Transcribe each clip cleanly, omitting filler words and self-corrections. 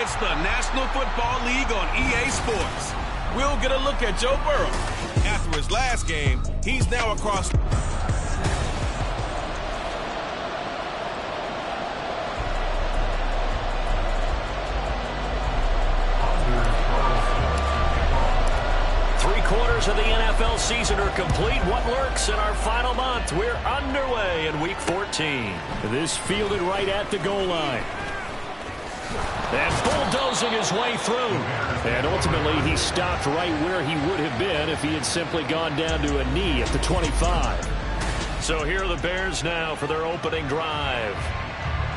It's the National Football League on EA Sports. We'll get a look at Joe Burrow. After his last game, he's now across... Three-quarters of the NFL season are complete. What lurks in our final month? We're underway in Week 14. This fielded right at the goal line. And bulldozing his way through. And ultimately, he stopped right where he would have been if he had simply gone down to a knee at the 25. So here are the Bears now for their opening drive.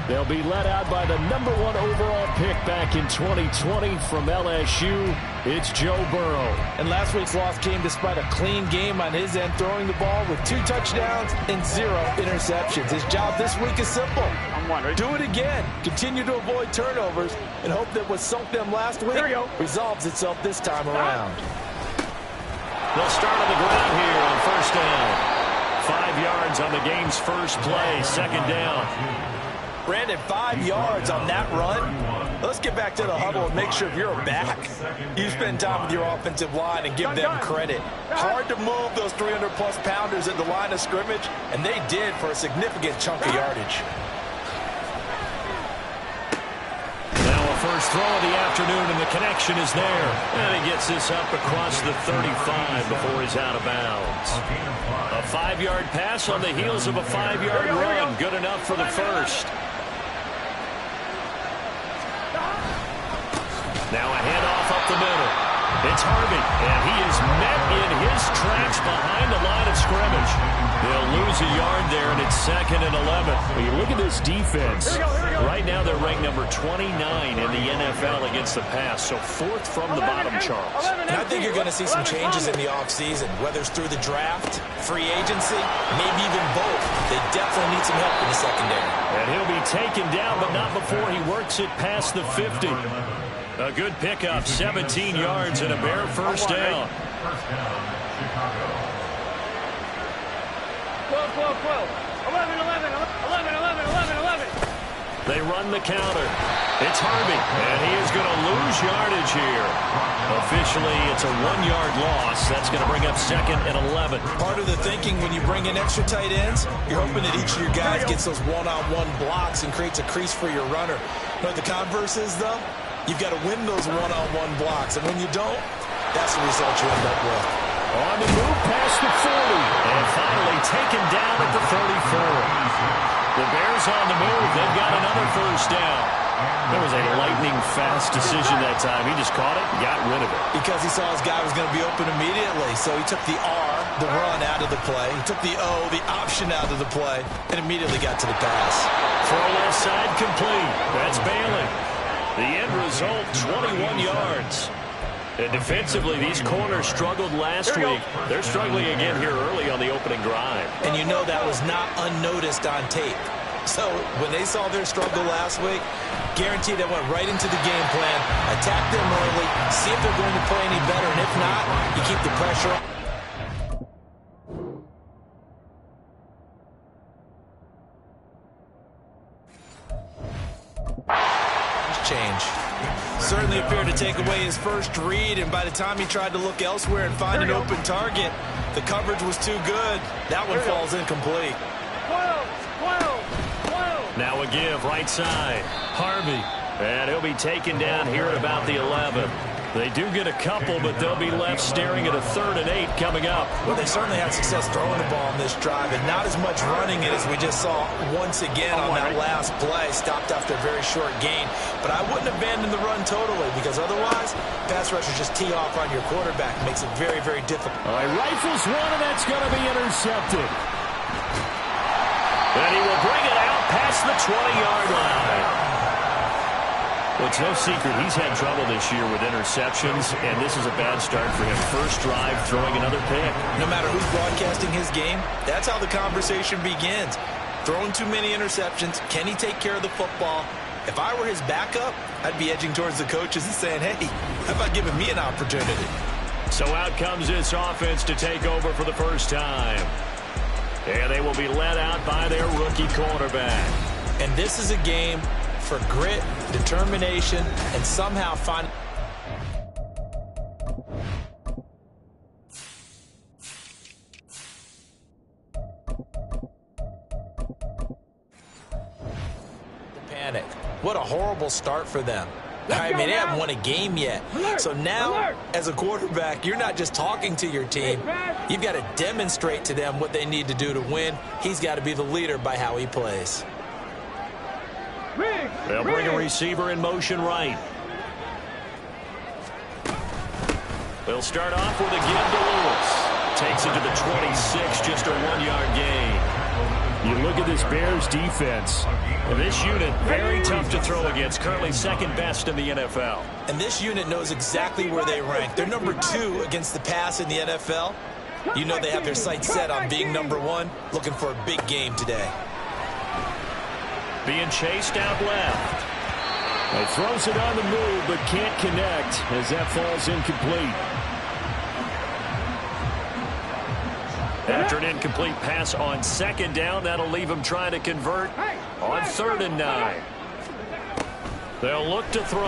They'll be led out by the #1 overall pick back in 2020 from LSU. It's Joe Burrow. And last week's loss came despite a clean game on his end, throwing the ball with 2 touchdowns and 0 interceptions. His job this week is simple. Do it again. Continue to avoid turnovers and hope that what sunk them last week resolves itself this time around. They'll start on the ground here on first down. 5 yards on the game's first play, second down. Brandon, 5 yards on that run. Let's get back to the huddle and make sure if you're back, you spend time with your offensive line and give them credit. Hard to move those 300-plus pounders at the line of scrimmage, and they did for a significant chunk of yardage. Now a first throw of the afternoon, and the connection is there. And he gets this up across the 35 before he's out of bounds. A 5-yard pass on the heels of a 5-yard run. Good enough for the first. Now a handoff up the middle. It's Harvey, and he is met in his tracks behind the line of scrimmage. They'll lose a yard there, and it's 2nd and 11. Well, you look at this defense. Right now they're ranked number 29 in the NFL against the pass, so 4th from the bottom, Charles. And I think you're going to see some changes in the offseason, whether it's through the draft, free agency, maybe even both. They definitely need some help in the secondary. And he'll be taken down, but not before he works it past the 50. A good pickup, 17 yards and a Bear first down. 12. 11. They run the counter. It's Harvey, and he is going to lose yardage here. Officially, it's a 1-yard loss. That's going to bring up 2nd and 11. Part of the thinking when you bring in extra tight ends, you're hoping that each of your guys gets those one-on-one blocks and creates a crease for your runner. You know what the converse is, though? You've got to win those one-on-one blocks, and when you don't, that's the result you end up with. On the move past the 40, and finally taken down at the 34. The Bears on the move. They've got another first down. There was a lightning-fast decision that time. He just caught it and got rid of it. Because he saw his guy was going to be open immediately, so he took the R, the run, out of the play. He took the O, the option, out of the play, and immediately got to the pass. Throw left side complete. That's Bailey. The end result, 21 yards. And defensively, these corners struggled last week. They're struggling again here early on the opening drive. And you know that was not unnoticed on tape. So when they saw their struggle last week, guaranteed they went right into the game plan, attack them early, see if they're going to play any better, and if not, you keep the pressure on. Change. Certainly appeared to take away his first read, and by the time he tried to look elsewhere and find an open target, the coverage was too good. That one falls incomplete. 12. Now a give right side. Harvey. And he'll be taken down here at about the 11. They do get a couple, but they'll be left staring at a 3rd and 8 coming up. Well, they certainly had success throwing the ball in this drive, and not as much running it as we just saw once again on that last play. Stopped after a very short gain. But I wouldn't abandon the run totally, because otherwise, pass rushers just tee off on your quarterback. Makes it very, very difficult. All right, rifles one, and that's going to be intercepted. And he will bring it out past the 20-yard line. Well, it's no secret he's had trouble this year with interceptions, and this is a bad start for him. First drive, throwing another pick. No matter who's broadcasting his game, that's how the conversation begins. Throwing too many interceptions, can he take care of the football? If I were his backup, I'd be edging towards the coaches and saying, hey, how about giving me an opportunity? So out comes this offense to take over for the first time. And they will be led out by their rookie quarterback. And this is a game for grit, determination, and somehow find... Panic. What a horrible start for them. I mean, they haven't won a game yet. So now, as a quarterback, you're not just talking to your team. You've got to demonstrate to them what they need to do to win. He's got to be the leader by how he plays. They'll bring a receiver in motion right. They'll start off with a give to Lewis. Takes it to the 26, just a 1-yard gain. You look at this Bears defense. And this unit, very tough to throw against, currently second best in the NFL. And this unit knows exactly where they rank. They're number 2 against the pass in the NFL. You know they have their sights set on being number 1, looking for a big game today. Being chased out left. He throws it on the move, but can't connect as that falls incomplete. After an incomplete pass on second down, that'll leave him trying to convert on 3rd and 9. They'll look to throw.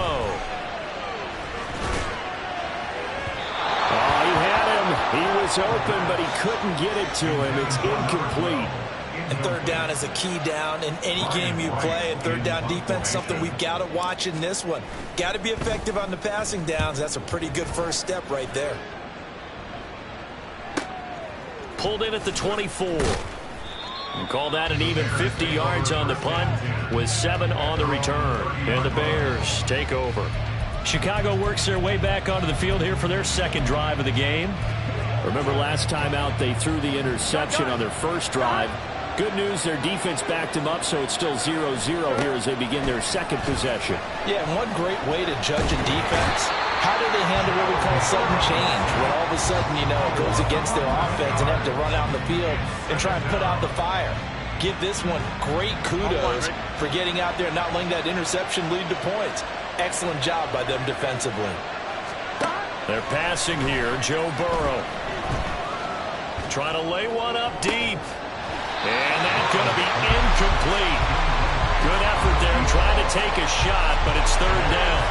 Oh, he had him. He was open, but he couldn't get it to him. It's incomplete. And 3rd down is a key down in any game you play. And 3rd down defense, something we've got to watch in this one. Got to be effective on the passing downs. That's a pretty good first step right there. Pulled in at the 24. And call that an even 50 yards on the punt with 7 on the return. And the Bears take over. Chicago works their way back onto the field here for their second drive of the game. Remember last time out they threw the interception on their first drive. Good news, their defense backed them up, so it's still 0-0 here as they begin their second possession. Yeah, and one great way to judge a defense, how do they handle what we call sudden change? When all of a sudden, you know, it goes against their offense and have to run out in the field and try and put out the fire. Give this one great kudos for getting out there and not letting that interception lead to points. Excellent job by them defensively. They're passing here, Joe Burrow. Trying to lay one up deep. And that's going to be incomplete. Good effort there, trying to take a shot, but it's 3rd down.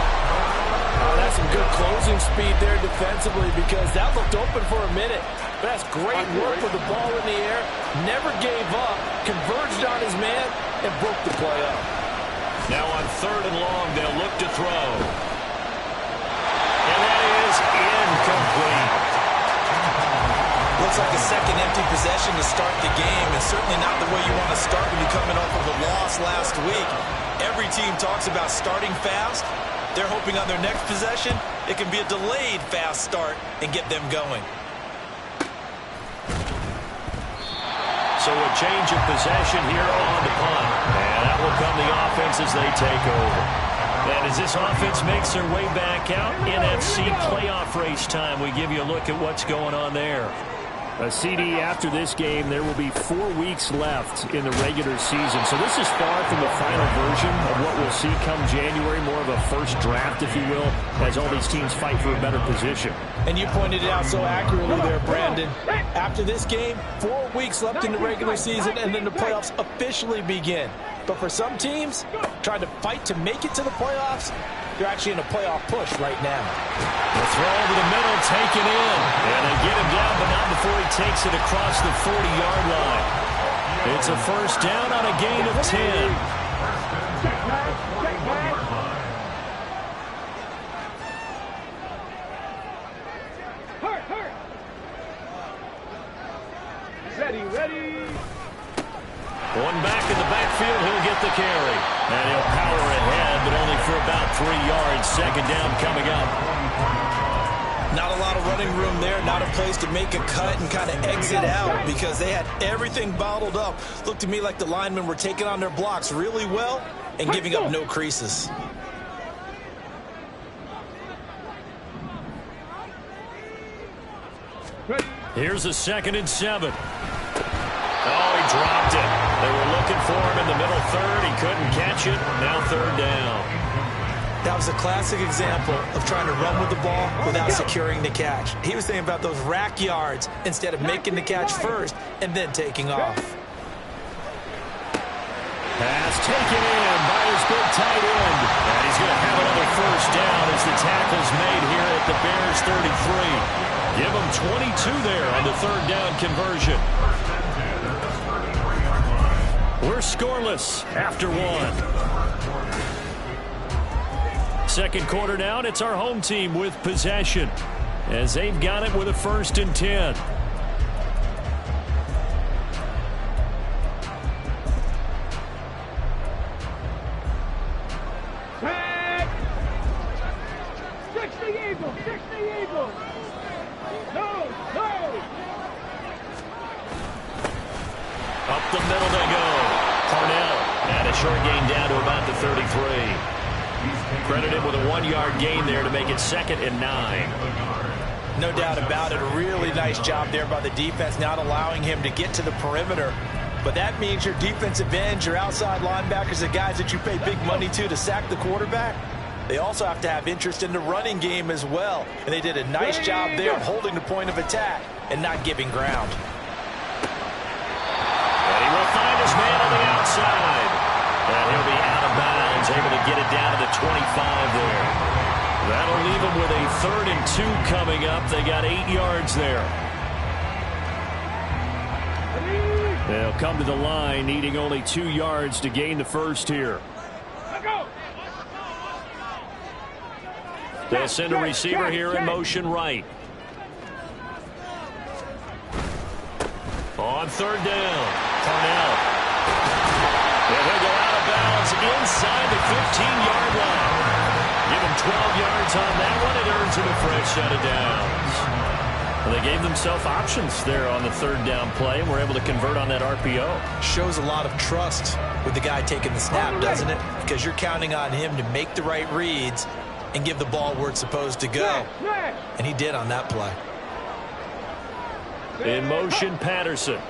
Oh, that's some good closing speed there defensively because that looked open for a minute. That's great work with the ball in the air. Never gave up, converged on his man, and broke the play up. Now on 3rd and long, they'll look to throw. And that is incomplete. Looks like a second empty possession to start the game, and certainly not the way you want to start when you're coming off of a loss last week. Every team talks about starting fast. They're hoping on their next possession, it can be a delayed fast start and get them going. So a change of possession here on the punt. And that will come the offense as they take over. And as this offense makes their way back out, NFC playoff race time, we give you a look at what's going on there. A CD after this game, there will be 4 weeks left in the regular season. So this is far from the final version of what we'll see come January, more of a first draft, if you will, as all these teams fight for a better position. And you pointed it out so accurately there, Brandon. After this game, 4 weeks left in the regular season, and then the playoffs officially begin. But for some teams, trying to fight to make it to the playoffs, they're actually in a playoff push right now. The throw over the middle, taken in. And they get him down, but not before he takes it across the 40-yard line. It's a first down on a gain of 10. Ready. One back in the backfield, he'll get the carry. And he'll power ahead, but only for about 3 yards. Second down coming up. Not a lot of running room there, not a place to make a cut and kind of exit out because they had everything bottled up. Looked to me like the linemen were taking on their blocks really well and giving up no creases. Here's a 2nd and 7. Oh, he dropped it. They were looking for him in the middle 3rd. He couldn't catch it. Now 3rd down. That was a classic example of trying to run with the ball without securing the catch. He was thinking about those rack yards instead of making the catch first and then taking off. Pass taken in by his big tight end. And he's going to have another first down as the tackle's made here at the Bears 33. Give him 22 there on the third down conversion. We're scoreless after one. Second quarter now, and it's our home team with possession as they've got it with a 1st and 10. Up the middle they go. Cornell, and a short gain down to about the 33. Credited with a 1-yard gain there to make it 2nd and 9. No doubt about it. A really nice job there by the defense, not allowing him to get to the perimeter. But that means your defensive ends, your outside linebackers, the guys that you pay big money to sack the quarterback, they also have to have interest in the running game as well. And they did a nice job there of holding the point of attack and not giving ground. And he will find his man on the outside. And he'll be out of bounds, able to get it down to the 25 there. That'll leave him with a 3rd and 2 coming up. They got 8 yards there. They'll come to the line, needing only 2 yards to gain the first here. They'll send a receiver here in motion right. On 3rd down, Cornell. And he'll go out of bounds inside the 15-yard line. Give him 12 yards on that one. It earns him a fresh set of downs. Well, they gave themselves options there on the 3rd down play, and were able to convert on that RPO. Shows a lot of trust with the guy taking the snap, doesn't it? Because you're counting on him to make the right reads and give the ball where it's supposed to go. And he did on that play. In motion, Patterson.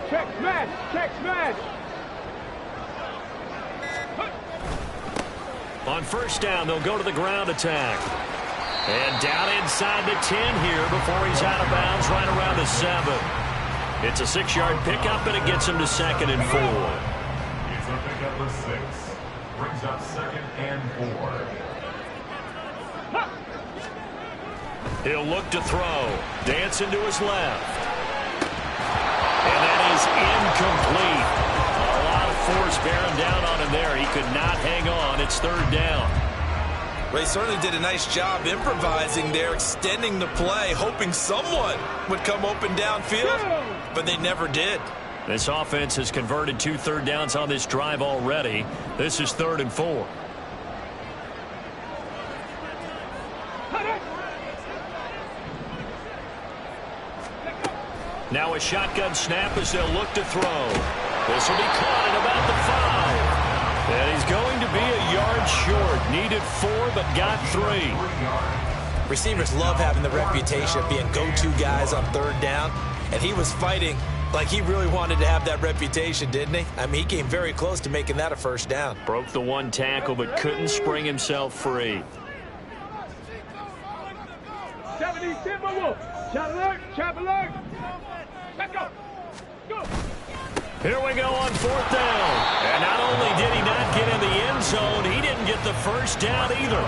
Check smash! Check smash! On 1st down, they'll go to the ground attack. And down inside the 10 here before he's out of bounds right around the 7. It's a 6-yard pickup, and it gets him to 2nd and 4. It's a pickup of 6. Brings up 2nd and 4. He'll look to throw. Dancing to his left. And that is incomplete. A lot of force bearing down on him there. He could not hang on. It's 3rd down. Well, he certainly did a nice job improvising there, extending the play, hoping someone would come open downfield, but they never did. This offense has converted 2 third downs on this drive already. This is 3rd and 4. Now a shotgun snap as they'll look to throw. This will be caught at about the 5. And he's going to be a yard short. Needed 4, but got 3. Receivers love having the reputation of being go-to guys on 3rd down, and he was fighting like he really wanted to have that reputation, didn't he? I mean, he came very close to making that a 1st down. Broke the 1 tackle, but couldn't spring himself free. 70, Timberwolf. Chop alert, chop alert. Let's go. Go. Here we go on 4th down. And not only did he not get in the end zone, he didn't get the first down either.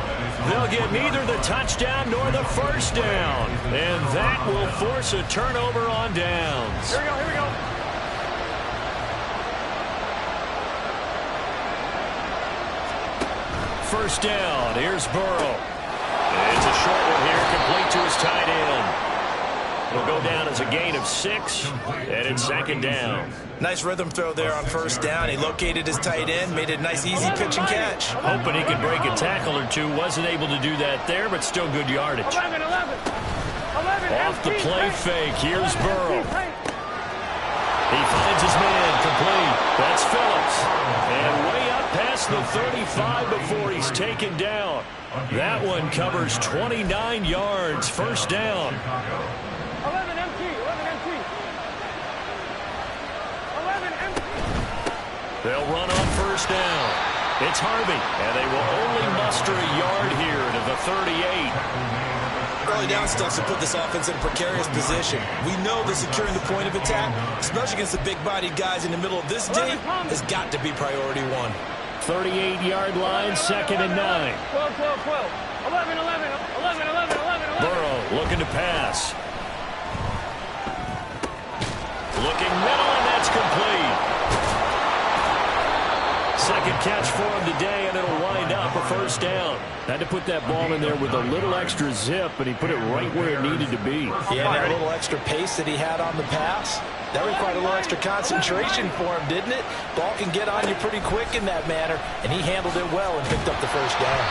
They'll get neither the touchdown nor the first down. And that will force a turnover on downs. Here we go, here we go. First down, here's Burrow. It's a short one here, complete to his tight end. It'll go down as a gain of 6, and it's 2nd down. Nice rhythm throw there on 1st down. He located his tight end, made it a nice easy pitch and catch. Hoping he could break a tackle or two. Wasn't able to do that there, but still good yardage. 11. Off the play fake, here's Burrow. He finds his man, complete. That's Phillips. And way up past the 35 before he's taken down. That one covers 29 yards, 1st down. 11 empty. They'll run on 1st down. It's Harvey, and they will only muster a yard here to the 38. early down stuff to put this offense in a precarious position. We know that securing the point of attack, especially against the big-bodied guys in the middle of this D, has got to be priority one. 38-yard line, 2nd and 9. 12, 12, 12. 11, 11, 11, 11, 11. Burrow looking to pass. Looking middle, and that's complete. Second catch for him today, and it'll wind up a first down. Had to put that ball in there with a little extra zip, and he put it right where it needed to be. Yeah, that little extra pace that he had on the pass, that required a little extra concentration for him, didn't it? Ball can get on you pretty quick in that manner, and he handled it well and picked up the first down.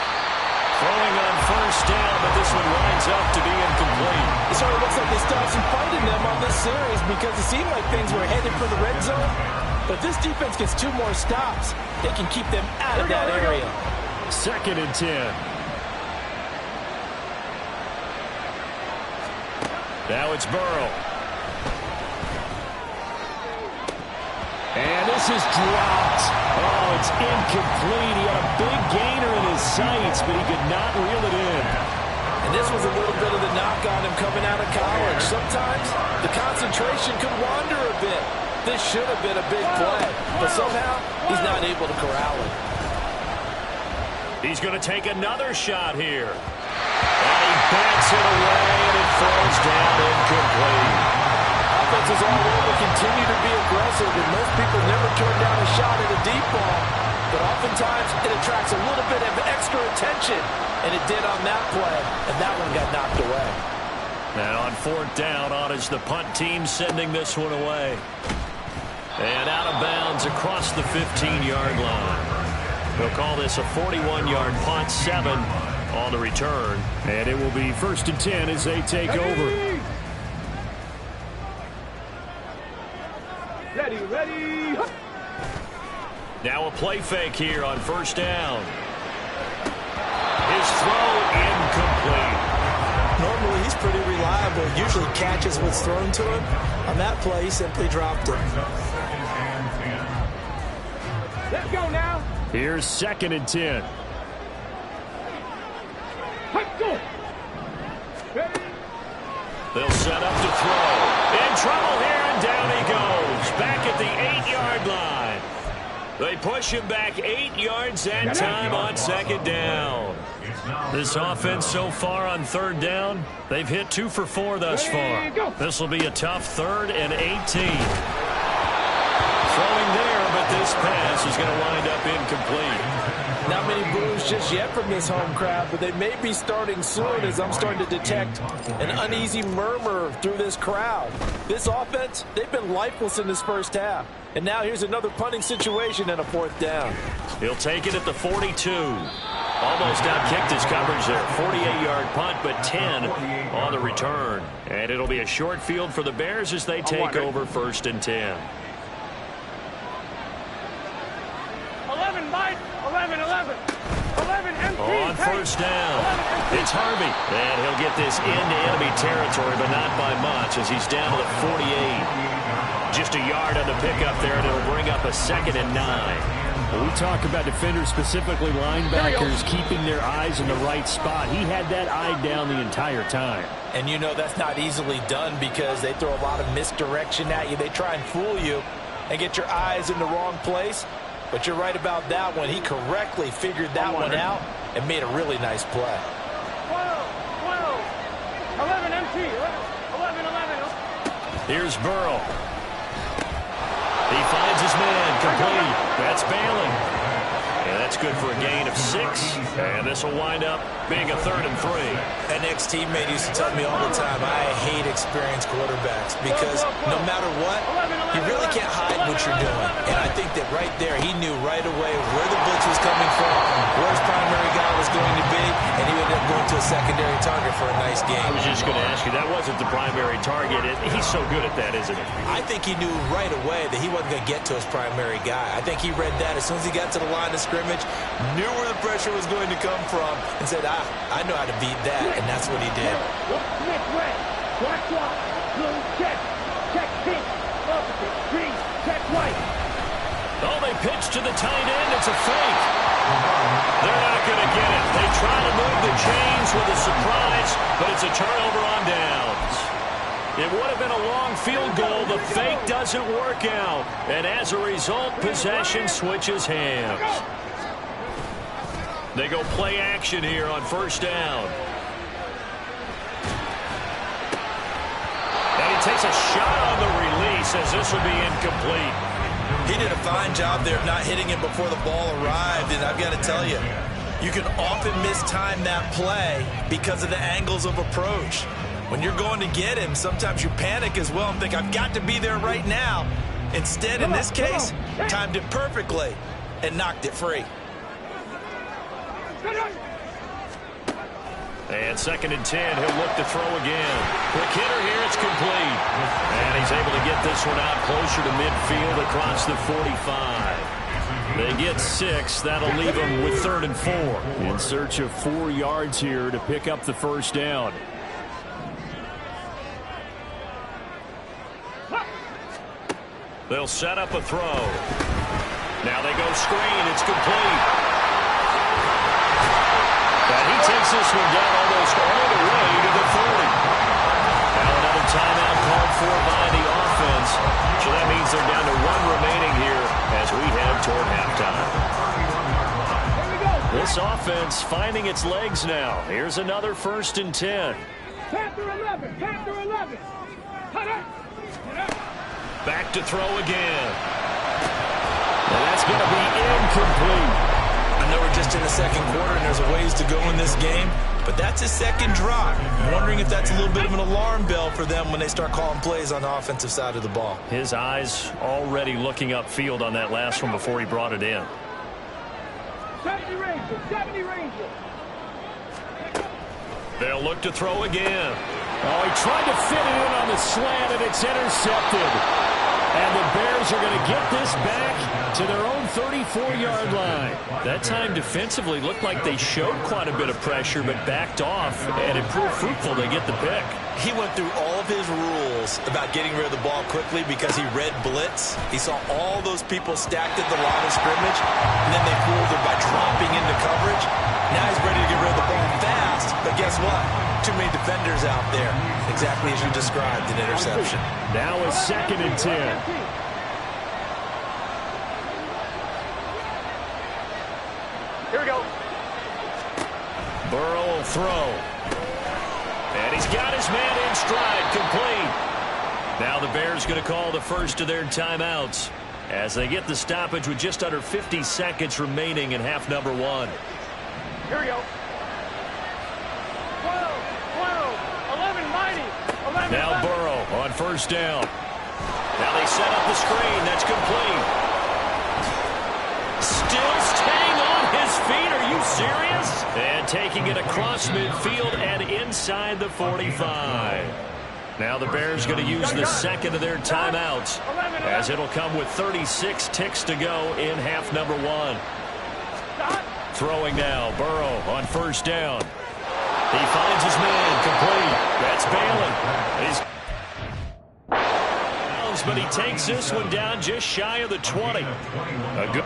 Throwing on first down, but this one winds up to be incomplete. It sort of looks like they still have some fight in them on this series because it seemed like things were headed for the red zone. But this defense gets 2 more stops. They can keep them out of that area. 2nd and 10. Now it's Burrow. And this is dropped. Oh, it's incomplete. He had a big gainer in his sights, but he could not reel it in. And this was a little bit of the knock on him coming out of college. Sometimes the concentration could wander a bit. This should have been a big play, but somehow he's not able to corral it. He's going to take another shot here. And he backs it away, and it falls down incomplete. Offenses all over continue to be aggressive, and most people never turn down a shot at a deep ball. But oftentimes it attracts a little bit of extra attention, and it did on that play, and that one got knocked away. And on 4th down, on is the punt team sending this one away. And out of bounds across the 15-yard line. They'll call this a 41-yard punt, 7 on the return. And it will be 1st and 10 as they take over. Ready, ready. Now a play fake here on 1st down. His throw incomplete. Normally he's pretty reliable. Usually catches what's thrown to him. On that play, he simply dropped it. Let's go now. Here's 2nd and 10. Let's go. Ready. They'll set up to throw. In trouble here, and down he goes. Back at the 8-yard line. They push him back 8 yards that time on 2nd down. This offense so far on 3rd down, they've hit 2 for 4 thus far. This will be a tough 3rd and 18. Throwing there, but this pass is going to wind up incomplete. Not many boos just yet from this home crowd, but they may be starting soon as I'm starting to detect an uneasy murmur through this crowd. This offense, they've been lifeless in this first half. And now here's another punting situation and a 4th down. He'll take it at the 42. Almost outkicked his coverage there. 48-yard punt, but 10 on the return. And it'll be a short field for the Bears as they take over 1st and 10. 11, Mike. 11, 11. 11, empty. On 1st down, it's Harvey. And he'll get this into enemy territory, but not by much as he's down to the 48. Just a yard on the pickup there, and it'll bring up a 2nd and 9. Well, we talk about defenders, specifically linebackers, keeping their eyes in the right spot. He had that eye down the entire time. And you know that's not easily done because they throw a lot of misdirection at you. They try and fool you and get your eyes in the wrong place. But you're right about that one. He correctly figured that one out and made a really nice play. 12, 11, empty. 11, 11. Here's Burrow. He finds his man, complete. That's Bailey. And that's good for a gain of 6. And this will wind up being a 3rd and 3. An ex-teammate used to tell me all the time, I hate experienced quarterbacks because no matter what, you really can't hide what you're doing. And I think that right there, he knew right away where the blitz was coming from, where his primary guy was going to be, and he ended up going to a secondary target for a nice game. I was just going to ask you, that wasn't the primary target. He's so good at that, isn't he? I think he knew right away that he wasn't going to get to his primary guy. I think he read that as soon as he got to the line of scrimmage, knew where the pressure was going to come from, and said, I know how to beat that, and that's what he did. Next red. Black swap. Blue check. Check pink. Opposite. Green. Check white. Oh, they pitch to the tight end. It's a fake. They're not going to get it. They try to move the chains with a surprise, but it's a turnover on downs. It would have been a long field goal. The fake doesn't work out. And as a result, possession switches hands. They go play action here on first down. And he takes a shot on the release as this will be incomplete. He did a fine job there of not hitting it before the ball arrived. And I've got to tell you, you can often mistime that play because of the angles of approach. When you're going to get him, sometimes you panic as well and think, I've got to be there right now. Instead, in this case, timed it perfectly and knocked it free. And 2nd and 10, he'll look to throw again. Quick hitter here, it's complete. And he's able to get this one out closer to midfield across the 45. They get 6. That'll leave them with 3rd and 4. In search of 4 yards here to pick up the first down. They'll set up a throw. Now they go screen. It's complete. And he takes this one down almost all the way to the 40. Now another timeout called for by the offense. So that means they're down to 1 remaining here as we head toward halftime. This offense finding its legs now. Here's another 1st and 10. Panther 11, Panther 11. Back to throw again. And that's going to be incomplete. I know we're just in the 2nd quarter and there's a ways to go in this game, but that's his 2nd drive. I'm wondering if that's a little bit of an alarm bell for them when they start calling plays on the offensive side of the ball. His eyes already looking upfield on that last one before he brought it in. 70 Rangers, 70 Rangers. They'll look to throw again. Oh, he tried to fit it in on the slant, and it's intercepted. And the Bears are going to get this back to their own 34-yard line. That time defensively looked like they showed quite a bit of pressure, but backed off, and it proved fruitful to get the pick. He went through all of his rules about getting rid of the ball quickly because he read blitz. He saw all those people stacked at the line of scrimmage, and then they fooled him by dropping into coverage. Now he's ready to get rid of the ball fast, but guess what? Too many defenders out there. Exactly as you described, an interception. Now a 2nd and 10. Here we go. Burrow will throw. And he's got his man in stride, complete. Now the Bears going to call the first of their timeouts as they get the stoppage with just under 50 seconds remaining in half number 1. Here we go. 12, 11, mighty. 11, now 11. Burrow on first down. Now they set up the screen. That's complete. Still staying on his feet. Are you serious? And taking it across midfield and inside the 45. Now the Bears going to use the 2nd of their timeouts as it'll come with 36 ticks to go in half number 1. Throwing now, Burrow on first down. He finds his man, complete. That's Balin. But he takes this one down just shy of the 20. A good.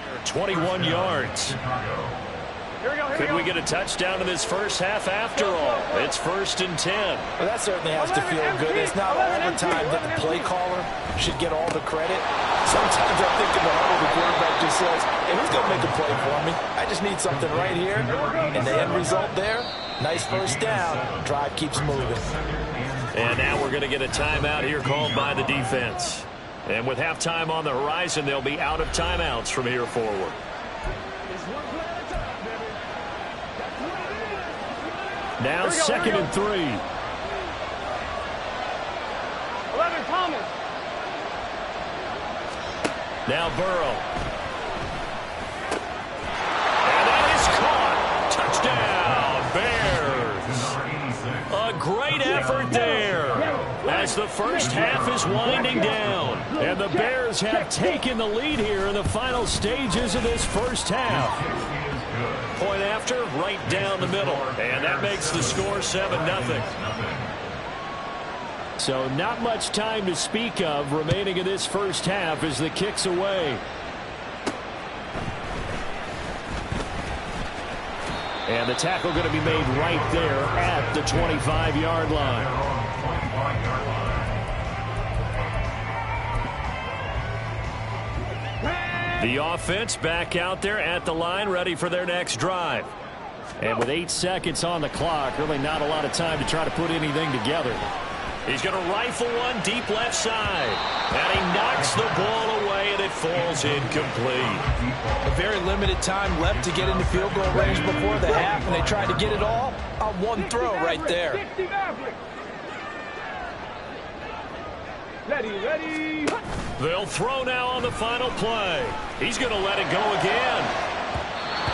They're 21 yards. Could we get a touchdown in this first half after all? It's 1st and 10. Well, that certainly has to feel good. It's not all the time that the play caller should get all the credit. Sometimes I think in the huddle, the quarterback just says, hey, who's going to make a play for me? I just need something right here. And the end result there, nice first down. Drive keeps moving. And now we're going to get a timeout here called by the defense. And with halftime on the horizon, they'll be out of timeouts from here forward. Now 2nd and 3. 11, Thomas. Now Burrow. And that is caught. Touchdown, Bears. A great effort there as the first half is winding down. And the Bears have taken the lead here in the final stages of this first half. Point after, right down the middle. And that makes the score 7-0. So not much time to speak of remaining in this first half as the kick's away. And the tackle going to be made right there at the 25-yard line. The offense back out there at the line, ready for their next drive. And with 8 seconds on the clock, really not a lot of time to try to put anything together. He's going to rifle one deep left side. And he knocks the ball away, and it falls incomplete. A very limited time left to get into field goal range before the half, and they tried to get it all on one throw right there. Ready. They'll throw now on the final play. He's going to let it go again.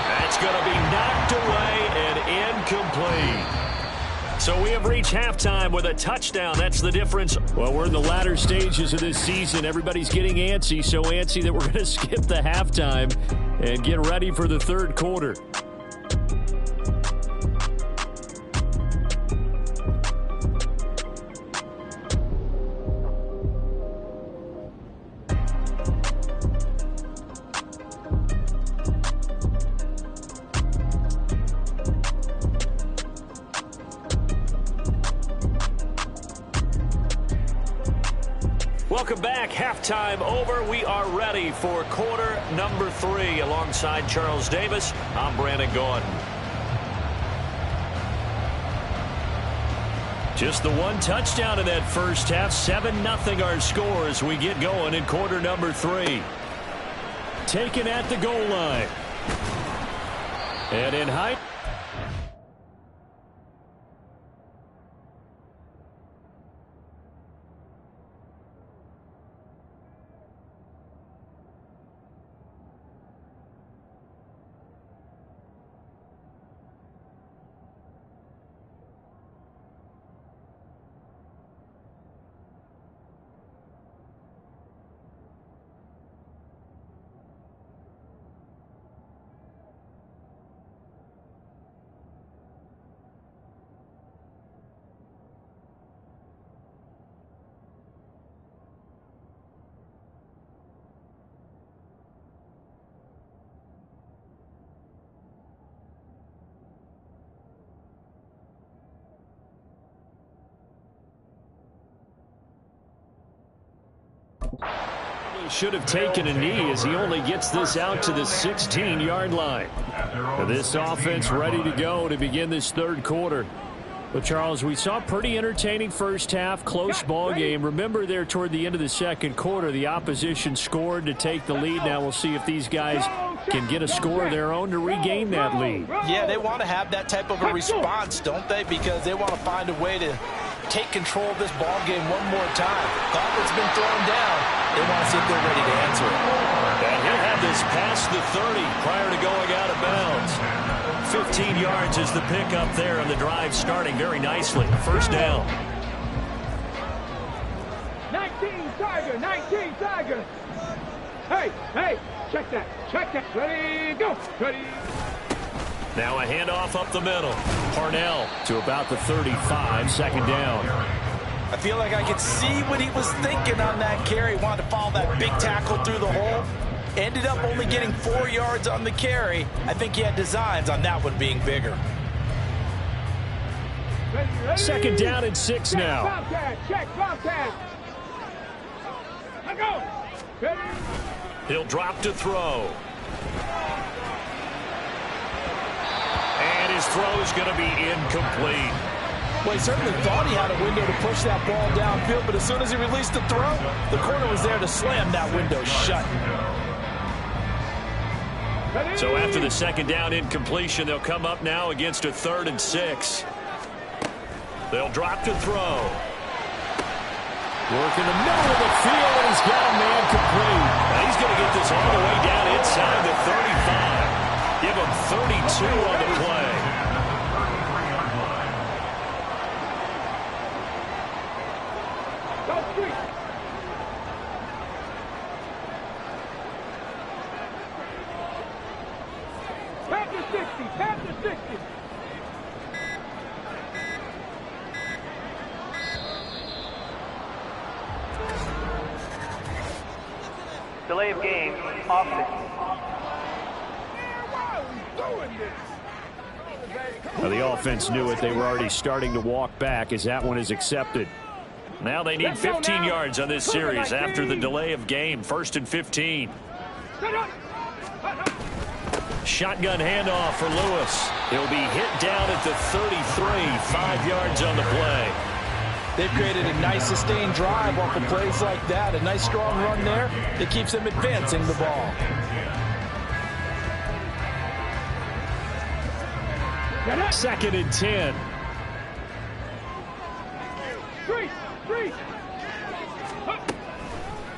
That's going to be knocked away and incomplete. So we have reached halftime with a touchdown. That's the difference. Well, we're in the latter stages of this season. Everybody's getting antsy, so antsy that we're going to skip the halftime and get ready for the third quarter. Welcome back. Halftime over. We are ready for quarter number 3. Alongside Charles Davis, I'm Brandon Gordon. Just the one touchdown in that first half. 7-0 our score as we get going in quarter number 3. Taken at the goal line. And in height. Should have taken a knee as he only gets this out to the 16-yard line. This offense ready to go to begin this third quarter. But, Charles, we saw a pretty entertaining first half, close ball game. Remember there toward the end of the second quarter, the opposition scored to take the lead. Now we'll see if these guys can get a score of their own to regain that lead. Yeah, they want to have that type of a response, don't they? Because they want to find a way to take control of this ball game one more time. Gauntlet's been thrown down. They want to see if they're ready to answer it. And he'll have this past the 30 prior to going out of bounds. 15 yards is the pickup there, and the drive starting very nicely. First down. 19 Tiger. Hey, check that. Ready, go. Ready. Now a handoff up the middle. Parnell to about the 35, second down. I feel like I could see what he was thinking on that carry. Wanted to follow that big tackle through the hole. Ended up only getting 4 yards on the carry. I think he had designs on that one being bigger. Ready. Second down and 6 now. Bobcat. Let go. Ready. He'll drop to throw. And his throw is going to be incomplete. Well, he certainly thought he had a window to push that ball downfield, but as soon as he released the throw, the corner was there to slam that window shut. So after the second down incompletion, they'll come up now against a 3rd and 6. They'll drop to throw. Work in the middle of the field, and he's got a man complete. Now he's going to get this all the way down inside the 35. Give him 32 on the play. 60. Tap to 60. Delay of game, offset. Well, the offense knew it. They were already starting to walk back as that one is accepted. Now they need 15 yards on this series after the delay of game. 1st and 15. Shotgun handoff for Lewis. He'll be hit down at the 33, 5 yards on the play. They've created a nice sustained drive off of plays like that. A nice strong run there that keeps them advancing the ball. Second and 10.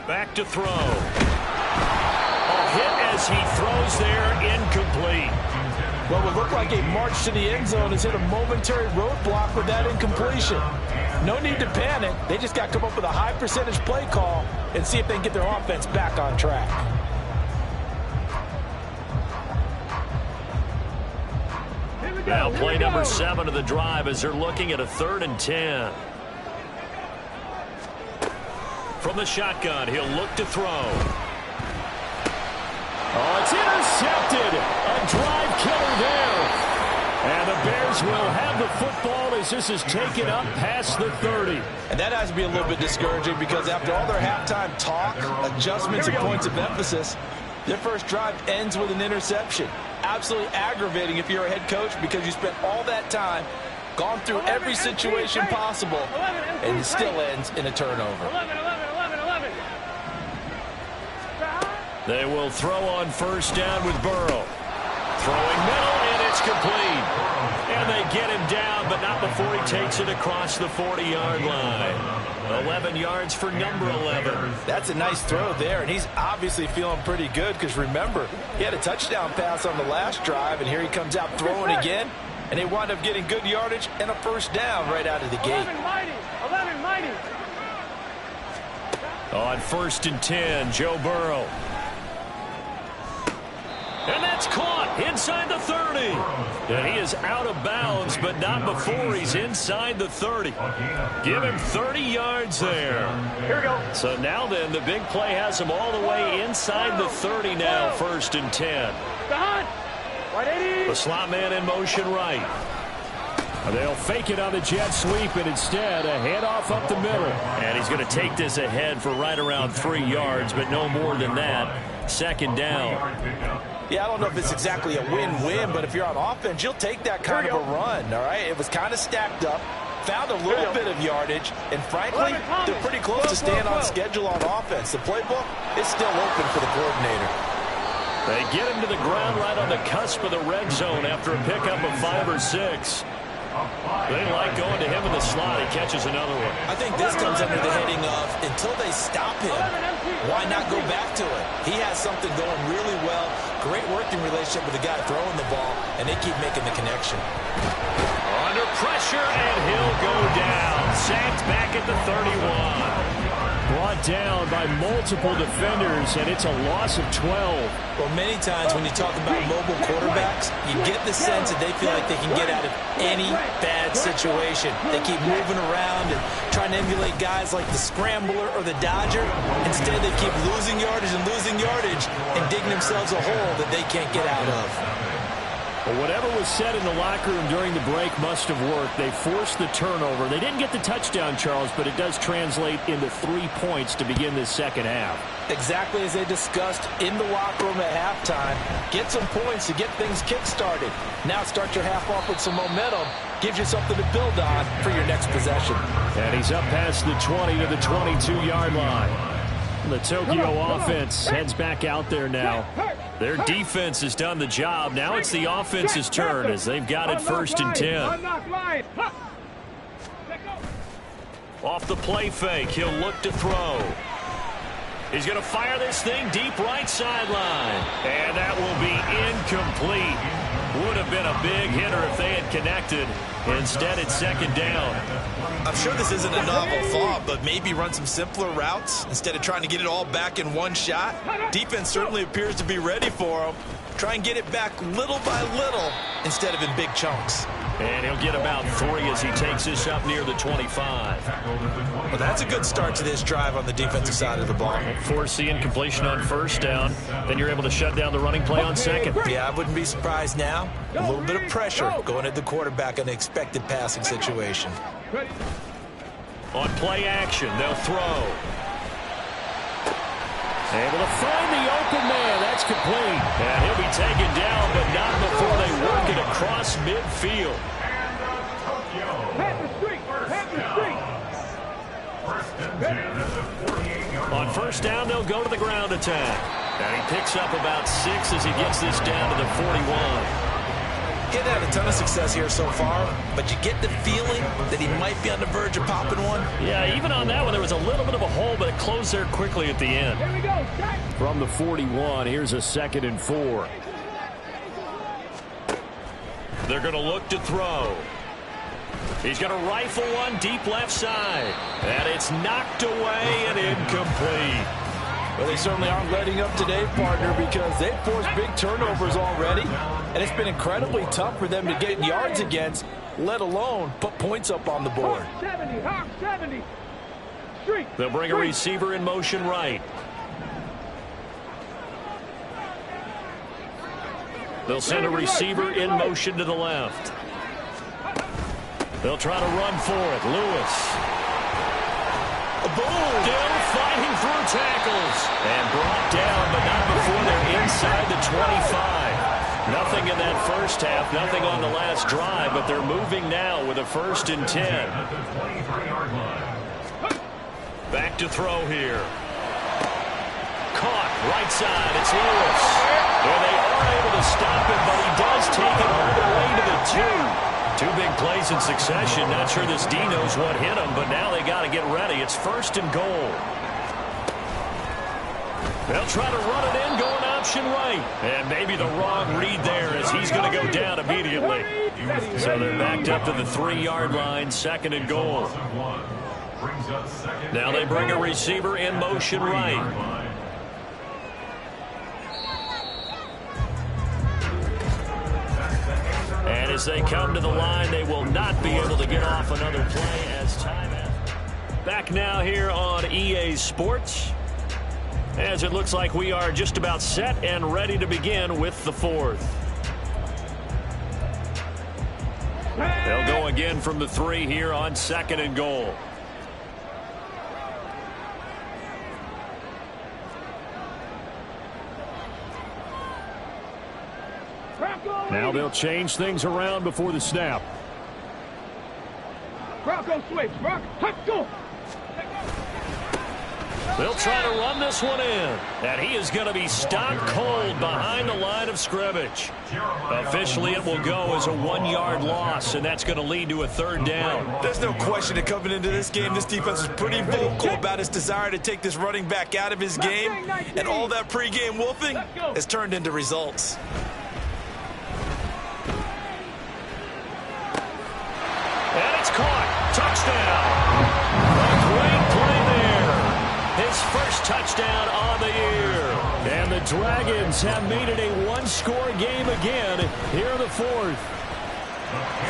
Back to throw. A hit as he throws there, incomplete. What would look like a march to the end zone has hit a momentary roadblock with that incompletion. No need to panic. They just got to come up with a high percentage play call and see if they can get their offense back on track. Now play number 7 of the drive as they're looking at a 3rd and 10. From the shotgun, he'll look to throw. Oh, it's intercepted. A drive killer there. And the Bears will have the football as this is taken up past the 30. And that has to be a little bit discouraging because after all their halftime talk, adjustments, and points of emphasis, their first drive ends with an interception. Absolutely aggravating if you're a head coach because you spent all that time, gone through every situation possible, and it still ends in a turnover. They will throw on 1st down with Burrow. Throwing middle, and it's complete. And they get him down, but not before he takes it across the 40-yard line. 11 yards for number 11. That's a nice throw there, and he's obviously feeling pretty good because, remember, he had a touchdown pass on the last drive, and here he comes out throwing again, and they wind up getting good yardage and a 1st down right out of the gate. 11 mighty. On 1st and 10, Joe Burrow. And that's caught inside the 30. And he is out of bounds, but not before he's inside the 30. Give him 30 yards there. Here we go. So now then, the big play has him all the way inside the 30 now, 1st and 10. The slot man in motion right. They'll fake it on the jet sweep, and instead a handoff up the middle. And he's going to take this ahead for right around 3 yards, but no more than that. 2nd down. Yeah, I don't know if it's exactly a win-win, but if you're on offense, you'll take that kind of a run, all right? It was kind of stacked up, found a little bit of yardage, and frankly, they're pretty close to staying on schedule on offense. The playbook is still open for the coordinator. They get him to the ground right on the cusp of the red zone after a pickup of 5 or 6. They like going to him in the slot. He catches another one. I think this comes under the heading of, until they stop him, why not go back to it? He has something going really well. Great working relationship with the guy throwing the ball, and they keep making the connection. Under pressure, and he'll go down. Sacked back at the 31. Brought down by multiple defenders, and it's a loss of 12. Well, many times when you talk about mobile quarterbacks, you get the sense that they feel like they can get out of any bad situation. They keep moving around and trying to emulate guys like the Scrambler or the Dodger. Instead, they keep losing yardage and digging themselves a hole that they can't get out of. Well, whatever was said in the locker room during the break must have worked. They forced the turnover. They didn't get the touchdown, Charles, but it does translate into 3 points to begin this second half. Exactly as they discussed in the locker room at halftime. Get some points to get things kick-started. Now start your half off with some momentum. Gives you something to build on for your next possession. And he's up past the 20 to the 22-yard line. The Tokyo offense heads back out there now. Their defense has done the job. Now it's the offense's turn as they've got it 1st and 10. Off the play fake, he'll look to throw. He's going to fire this thing deep right sideline. And that will be incomplete. Would have been a big hitter if they had connected. Instead, it's second down. I'm sure this isn't a novel thought, but maybe run some simpler routes instead of trying to get it all back in one shot. Defense certainly appears to be ready for them. Try and get it back little by little instead of in big chunks. And he'll get about 3 as he takes this up near the 25. Well, that's a good start to this drive on the defensive side of the ball. Force the incompletion on first down. Then you're able to shut down the running play on second. Yeah, I wouldn't be surprised now. A little bit of pressure going at the quarterback in an expected passing situation. On play action, they'll throw. Able to find the open man. That's complete. And he'll be taken down, but not before they work it across midfield. On first down, they'll go to the ground attack. And he picks up about 6 as he gets this down to the 41. He had a ton of success here so far, but you get the feeling that he might be on the verge of popping one. Yeah, even on that one, there was a little bit of a hole, but it closed there quickly at the end. Here we go. From the 41, here's a 2nd and 4. They're going to look to throw. He's going to rifle one deep left side. And it's knocked away and incomplete. Well, they certainly aren't letting up today, partner, because they've forced big turnovers already. And it's been incredibly tough for them to get yards against, let alone put points up on the board. Hawk 70, Hawk 70. Street. They'll bring a receiver in motion right. They'll send a receiver in motion to the left. They'll try to run for it. Lewis. Boom! Still fighting through tackles. And brought down, but not before they're inside the 25. Nothing in that first half, nothing on the last drive, but they're moving now with a 1st and 10. Back to throw here. Caught, right side, it's Lewis. Well, they are able to stop him, but he does take it all the way to the 2. 2 big plays in succession. Not sure this D knows what hit him, but now they got to get ready. It's 1st and goal. They'll try to run it in, going option right. And maybe the wrong read there as he's going to go down immediately. So they're backed up to the 3-yard line, 2nd and goal. Now they bring a receiver in motion right. And as they come to the line, they will not be able to get off another play as time ends. Back now here on EA Sports, as it looks like we are just about set and ready to begin with the 4th. They'll go again from the 3 here on 2nd and goal. Now they'll change things around before the snap. Bronco switch. Go. They'll try to run this one in. And he is going to be stopped cold behind the line of scrimmage. Officially, it will go as a 1-yard loss, and that's going to lead to a 3rd down. There's no question that coming into this game, this defense is pretty vocal about its desire to take this running back out of his game. And all that pregame wolfing has turned into results. And it's caught. Touchdown. A great play there. His first touchdown on the year. And the Dragons have made it a 1-score game again here in the 4th.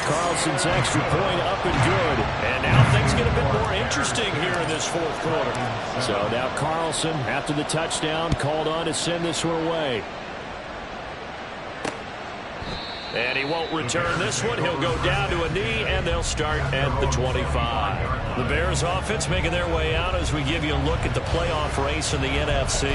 Carlson's extra point up and good. And now things get a bit more interesting here in this 4th quarter. So now Carlson, after the touchdown, called on to send this one away. And he won't return this one. He'll go down to a knee, and they'll start at the 25. The Bears offense making their way out as we give you a look at the playoff race in the NFC.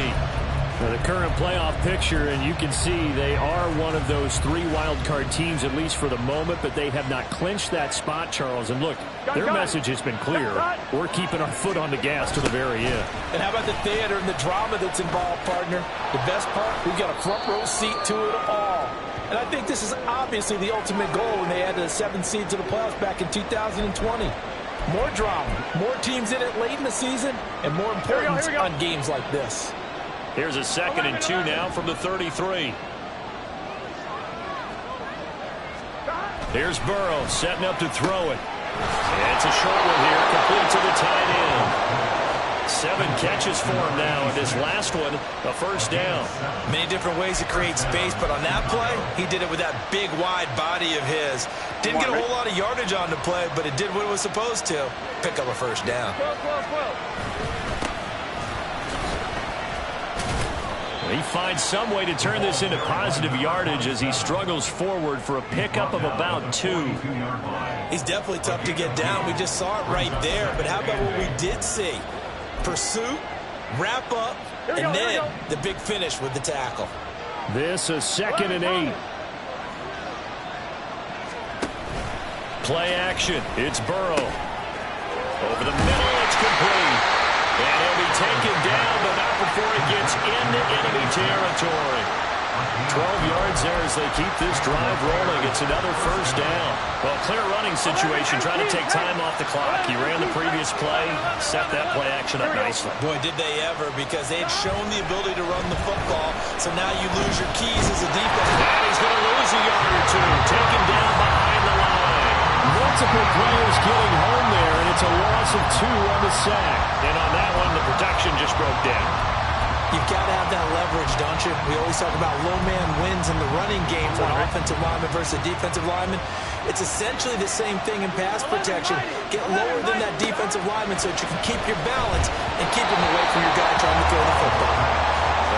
Now, the current playoff picture, and you can see they are one of those 3 wildcard teams, at least for the moment, but they have not clinched that spot, Charles. And look, their message has been clear. We're keeping our foot on the gas to the very end. And how about the theater and the drama that's involved, partner? The best part, we've got a front row seat to it all. And I think this is obviously the ultimate goal when they added a 7th seed to the playoffs back in 2020. More drama, more teams in it late in the season, and more importance on games like this. Here's a 2nd and 2 now from the 33. Here's Burrow setting up to throw it. It's a short one here, complete to the tight end. 7 catches for him now, and this last one, a first down. Many different ways to create space, but on that play, he did it with that big, wide body of his. Didn't get a whole lot of yardage on the play, but it did what it was supposed to. Pick up a first down. He finds some way to turn this into positive yardage as he struggles forward for a pickup of about 2. He's definitely tough to get down. We just saw it right there, but how about what we did see? Pursuit, wrap up, and then the big finish with the tackle. This is 2nd and 8. Play action. It's Burrow. Over the middle, it's complete. And he'll be taken down, but not before he gets into enemy territory. 12 yards there as they keep this drive rolling. It's another first down. Well, clear running situation, trying to take time off the clock. He ran the previous play, set that play action up nicely. Boy, did they ever, because they had shown the ability to run the football, so now you lose your keys as a defense. And he's going to lose a yard or 2, taken down behind the line. Multiple players getting home there, and it's a loss of 2 on the sack. And on that one, the protection just broke down. You've got to have that leverage, don't you? We always talk about low man wins in the running game for an offensive lineman versus a defensive lineman. It's essentially the same thing in pass protection. Get lower than that defensive lineman so that you can keep your balance and keep him away from your guy trying to throw the football.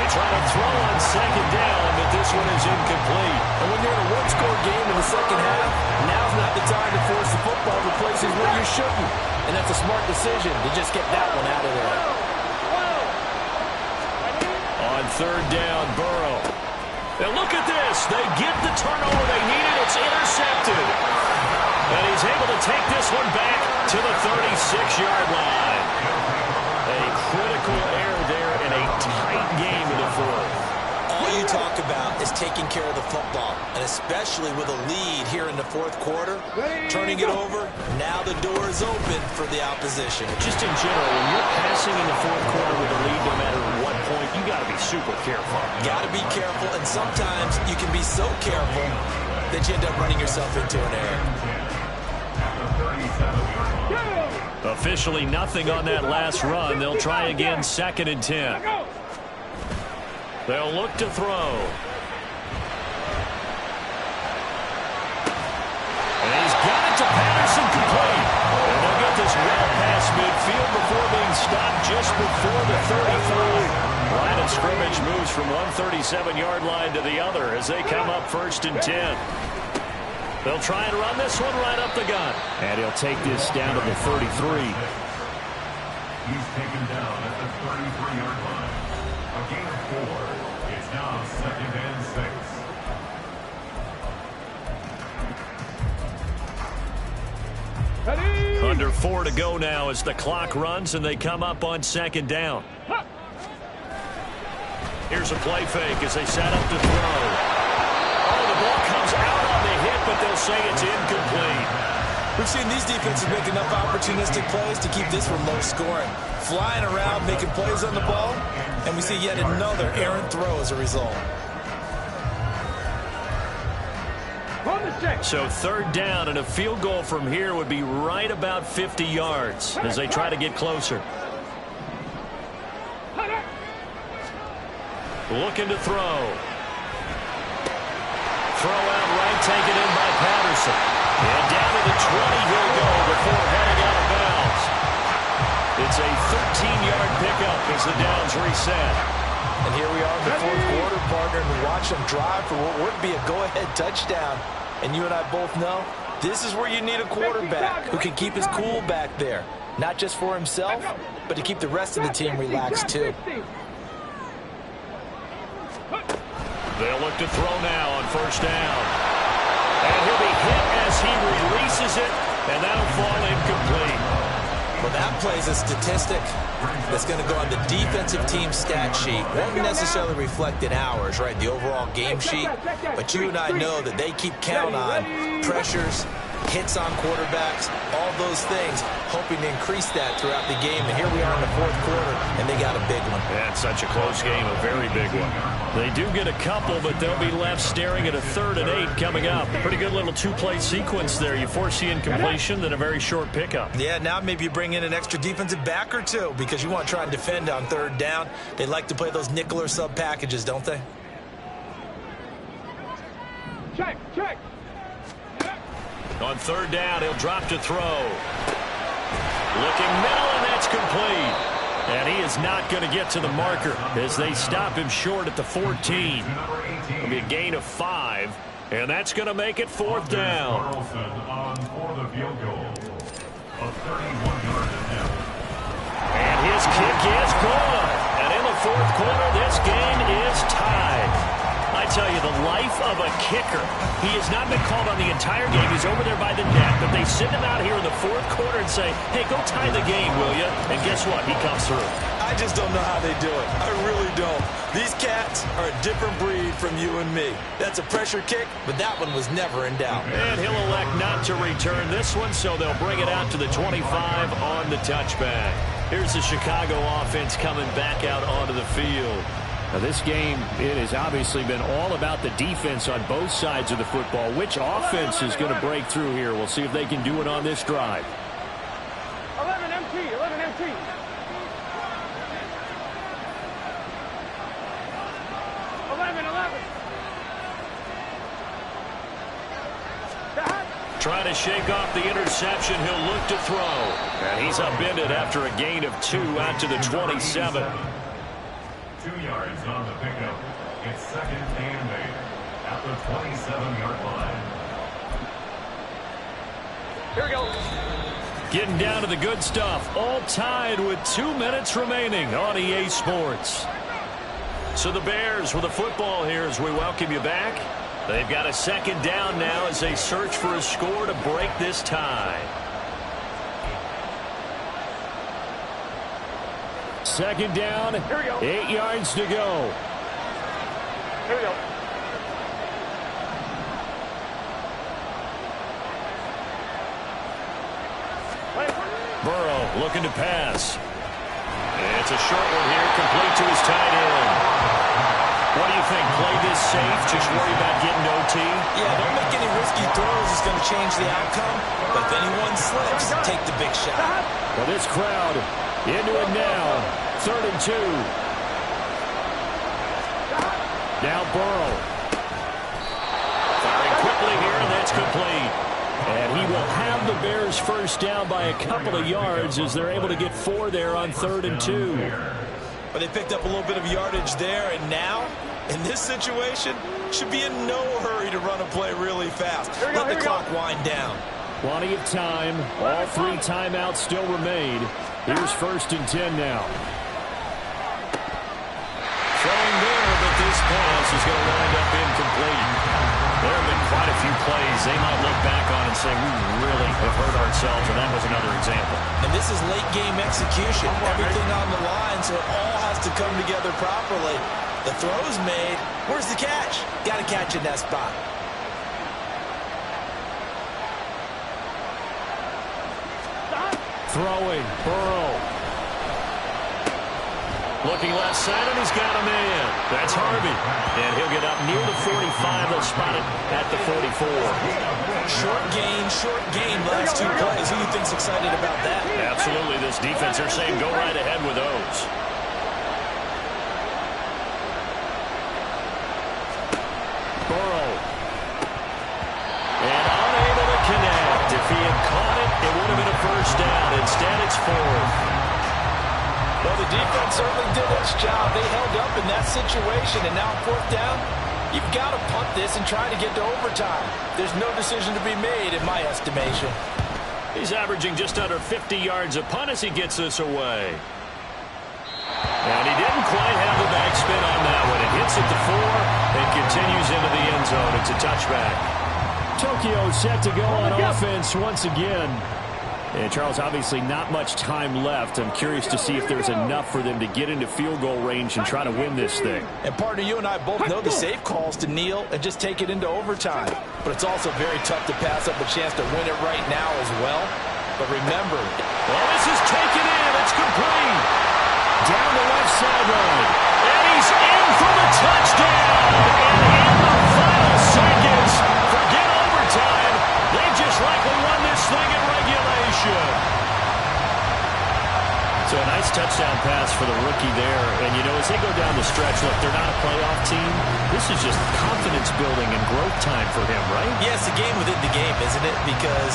They try to throw on 2nd down, but this one is incomplete. And when you're in a one-score game in the second half, now's not the time to force the football to places where you shouldn't. And that's a smart decision to just get that one out of there. On 3rd down, Burrow. And look at this. They get the turnover they needed. It's intercepted. And he's able to take this one back to the 36-yard line. A critical error there in a tight game in the 4th. All you talk about is taking care of the football, and especially with a lead here in the 4th quarter, turning it over, now the door is open for the opposition. Just in general, when you're passing in the 4th quarter with a lead, no matter what point, you got to be super careful. Got to be careful, and sometimes you can be so careful that you end up running yourself into an error. Officially nothing on that last run. They'll try again, 2nd and 10. They'll look to throw. And he's got it to Patterson, complete. And they'll get this well past midfield before being stopped just before the 35. Line of scrimmage moves from one 37-yard line to the other as they come up 1st and 10. They'll try and run this one right up the gut. And he'll take this down to the 33. He's taken down at the 33-yard line. A gain of 4. It's now 2nd and 6. Under 4 to go now as the clock runs and they come up on 2nd down. Here's a play fake as they set up to throw. Oh, the ball comes out on the hit, but they'll say it's incomplete. We've seen these defenses make enough opportunistic plays to keep this one low scoring. Flying around, making plays on the ball, and we see yet another errant throw as a result. So 3rd down, and a field goal from here would be right about 50 yards as they try to get closer. Looking to throw. Throw out right, taken in by Patterson. And down to the 20 he'll go before heading out of bounds. It's a 13-yard pickup as the downs reset. And here we are in the 4th quarter, partner, and we watch them drive for what would be a go-ahead touchdown. And you and I both know this is where you need a quarterback who can keep his cool back there. Not just for himself, but to keep the rest of the team relaxed too. They'll look to throw now on 1st down. And he'll be hit as he releases it, and that'll fall incomplete. Well, that plays a statistic that's going to go on the defensive team stat sheet. Won't necessarily reflect in ours, right, the overall game sheet. But you and I know that they keep count on pressures, hits on quarterbacks, all those things, hoping to increase that throughout the game. And here we are in the fourth quarter, and they got a big one. That's such a close game, a very big one. They do get a couple, but they'll be left staring at a 3rd and 8 coming up. Pretty good little two-play sequence there. You force the incompletion, then a very short pickup. Yeah, now maybe you bring in an extra defensive back or two because you want to try and defend on 3rd down. They like to play those nickel or sub packages, don't they? Check, check. On 3rd down, he'll drop to throw. Looking middle, and that's complete. And he is not going to get to the marker as they stop him short at the 14. It'll be a gain of 5, and that's going to make it 4th down. And his kick is good. And in the 4th quarter, this game is tied. I tell you, the life of a kicker. He has not been called on the entire game. He's over there by the net, but they send him out here in the 4th quarter and say, hey, go tie the game, will you? And guess what? He comes through. I just don't know how they do it. I really don't. These cats are a different breed from you and me. That's a pressure kick, but that one was never in doubt. And he'll elect not to return this one, so they'll bring it out to the 25 on the touchback. Here's the Chicago offense coming back out onto the field. Now this game, it has obviously been all about the defense on both sides of the football. Which offense is going to break through here? We'll see if they can do it on this drive. 11 MT, 11 MT. Trying to shake off the interception. He'll look to throw. And he's upended after a gain of 2 out to the 27. 2 yards on the pickup. It's 2nd and 8 at the 27-yard line. Here we go. Getting down to the good stuff. All tied with 2 minutes remaining on EA Sports. So the Bears with the football here as we welcome you back. They've got a 2nd down now as they search for a score to break this tie. 2nd down, 8 yards to go. Here we go. Burrow looking to pass. It's a short one here, complete to his tight end. What do you think? Play this safe, just worry about getting OT? Yeah, don't make any risky throws. It's going to change the outcome. But if anyone slips, take the big shot. Well, this crowd into it now. 3rd and 2. Now Burrow. Firing quickly here, and that's complete. And he will have the Bears 1st down by a couple of yards as they're able to get 4 there on 3rd and 2. But they picked up a little bit of yardage there, and now, in this situation, should be in no hurry to run a play really fast. Let the clock wind down. Plenty of time. All 3 timeouts still remain. Here's 1st and 10 now. Throwing there, but this pass is going to wind up incomplete. There have been quite a few plays they might look back on and say, we really have hurt ourselves, and that was another example. And this is late-game execution. Everything on the line, so it all has to come together properly. The throw's made. Where's the catch? Got to catch in that spot. Throwing, Burrow. Looking left side, and he's got a man. That's Harvey. And he'll get up near the 45. They'll spot it at the 44. Short gain, last 2 plays. Who do you think's excited about that? Absolutely. This defense, they're saying go right ahead with those. Burrow. And unable to connect. If he had caught it, it would have been a 1st down. Instead, it's 4th. Well, the defense certainly did its job. They held up in that situation, and now 4th down, you've got to punt this and try to get to overtime. There's no decision to be made in my estimation. He's averaging just under 50 yards a punt as he gets this away. And he didn't quite have the backspin on that one. It hits at the 4 and continues into the end zone. It's a touchback. Tokyo set to go on offense once again. And, Charles, obviously not much time left. I'm curious to see if there's enough for them to get into field goal range and try to win this thing. And, partner, you and I both know the safe calls to kneel and just take it into overtime. But it's also very tough to pass up a chance to win it right now as well. But remember, well, this is taken in. It's complete. Down the left sideline. And he's in for the touchdown. And in the final seconds, forget overtime. They just likely won this thing in regulation. So a nice touchdown pass for the rookie there. And, you know, as they go down the stretch, look, they're not a playoff team. This is just confidence building and growth time for him, right? Yeah, it's a game within the game, isn't it? Because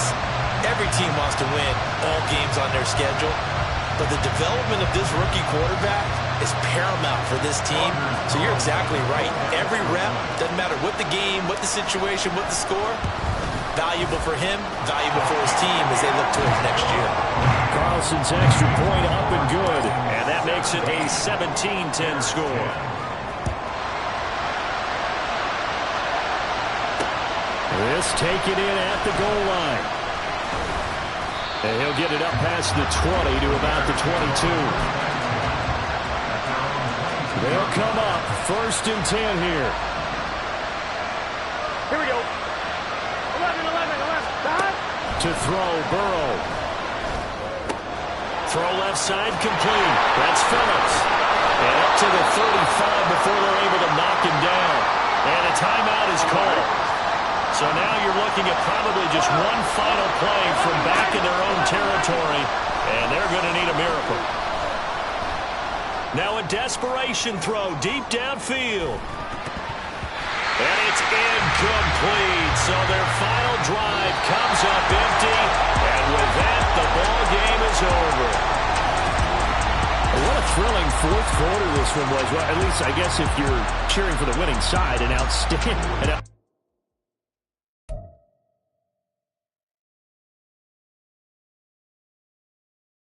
every team wants to win all games on their schedule. But the development of this rookie quarterback is paramount for this team. So you're exactly right. Every rep, doesn't matter what the game, what the situation, what the score, valuable for him, valuable for his team as they look towards next year. Carlson's extra point up and good. And that makes it a 17-10 score. This taken in at the goal line. And he'll get it up past the 20 to about the 22. They'll come up 1st and 10 here. Here we go. 11. To throw, Burrow. Throw left side complete. That's Phillips. And up to the 35 before they're able to knock him down. And a timeout is called. So now you're looking at probably just one final play from back in their own territory, and they're going to need a miracle. Now a desperation throw deep downfield. And it's incomplete. So their final drive comes up empty, and with that, the ball game is over. What a thrilling fourth quarter this one was. Well, at least I guess if you're cheering for the winning side, an outstanding.